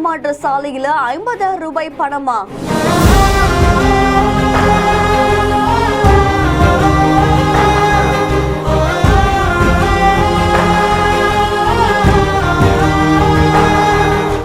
ஏமாற்ற சாலையில 50,000 ரூபாய் பணமா?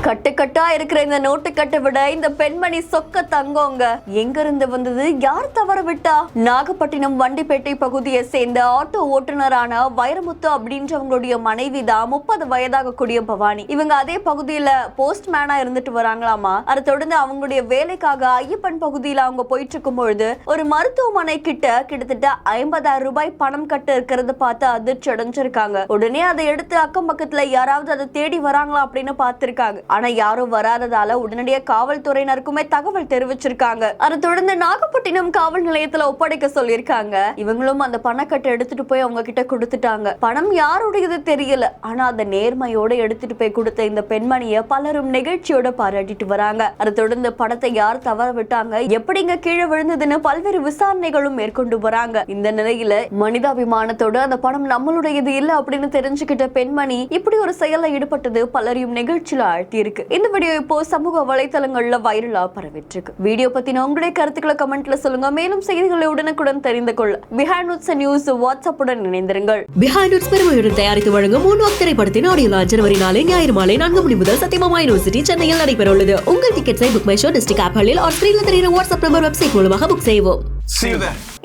கட்டுக்கட்டா இருக்கிற இந்த நோட்டுக்கட்டை விட இந்த பெண்மணி சொக்க தங்கோங்க. எங்க இருந்து வந்தது, யார் தவற விட்டா? நாகப்பட்டினம் வண்டிப்பேட்டை பகுதியை சேர்ந்த ஆட்டோ ஓட்டுநரான வைரமுத்து அப்படின்றவங்களுடைய மனைவி தான் 30 வயதாக கூடிய பவானி. இவங்க அதே பகுதியில போஸ்ட்மேனா இருந்துட்டு வராங்களாமா. அதை தொடர்ந்து அவங்களுடைய வேலைக்காக ஐயப்பன் பகுதியில அவங்க போயிட்டு இருக்கும் பொழுது ஒரு மருத்துவமனை கிட்டத்தட்ட 50,000 ரூபாய் பணம் கட்ட இருக்கிறத பார்த்து அதிர்ச்சி அடைஞ்சிருக்காங்க. உடனே அதை எடுத்து அக்கம் பக்கத்துல யாராவது அதை தேடி வராங்களா அப்படின்னு பார்த்திருக்காங்க. ஆனா யாரும் வராததால உடனடியாக காவல்துறையினருக்குமே தகவல் தெரிவிச்சிருக்காங்க. அதை தொடர்ந்து நாகப்பட்டினம் காவல் நிலையத்துல ஒப்படைக்க சொல்லியிருக்காங்க. இவங்களும் அந்த பணக்கட்டை எடுத்துட்டு போய் அவங்க கிட்ட கொடுத்துட்டாங்க. பணம் யாருடையது தெரியல, ஆனா அந்த நேர்மையோட எடுத்துட்டு போய் கொடுத்த இந்த பெண்மணிய பலரும் நிகழ்ச்சியோட பாராட்டிட்டு வராங்க. அதை தொடர்ந்து பணத்தை யார் தவற விட்டாங்க, எப்படிங்க கீழே விழுந்ததுன்னு பல்வேறு விசாரணைகளும் மேற்கொண்டு வராங்க. இந்த நிலையில மனிதாபிமானத்தோட அந்த பணம் நம்மளுடையது இல்ல அப்படின்னு தெரிஞ்சுக்கிட்ட பெண்மணி இப்படி ஒரு செயல்ல ஈடுபட்டது பலரையும் நிகழ்ச்சியில ஆழ்த்தி இருக்கு. இந்த வீடியோ இப்போ சமூக வலைதளங்கள்ல வைரலா பரவிட்டு இருக்கு. வீடியோ பத்தின உங்களுடைய கருத்துக்களை கமெண்ட்ல சொல்லுங்க. மேலும் செய்திகளை உடனுக்குடன் தெரிந்து கொள்ள பிஹைண்ட் நோட்ஸ் நியூஸ் வாட்ஸ்அப்புடன் இணைந்திருங்கள். பிஹைண்ட் நோட்ஸ் பெருமையுடன் தயாரித்து வழங்கும் மூன்வாக் திரைப்படத்தின் ஆடியோ லான்ச் ஜனவரி 4 ஞாயிறு மாலை 4 மணி முதல் சத்தியமாமா யூனிவர்சிட்டி சென்னையில் நடைபெற உள்ளது. உங்கள் டிக்கெட்ஸை புக் மை ஷோ டிஸ்ட்ரிக்ட் ஆப்களில் ஆர் ஸ்கிரீன்ல தெரியுற வாட்ஸ்அப் நம்பர் வெப்சைட் மூலமாக புக் செய்வோம்.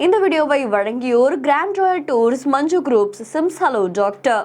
இந்த வீடியோவை வழங்கியோர் grand royal tours, Manju groups, SIMS hello doctor.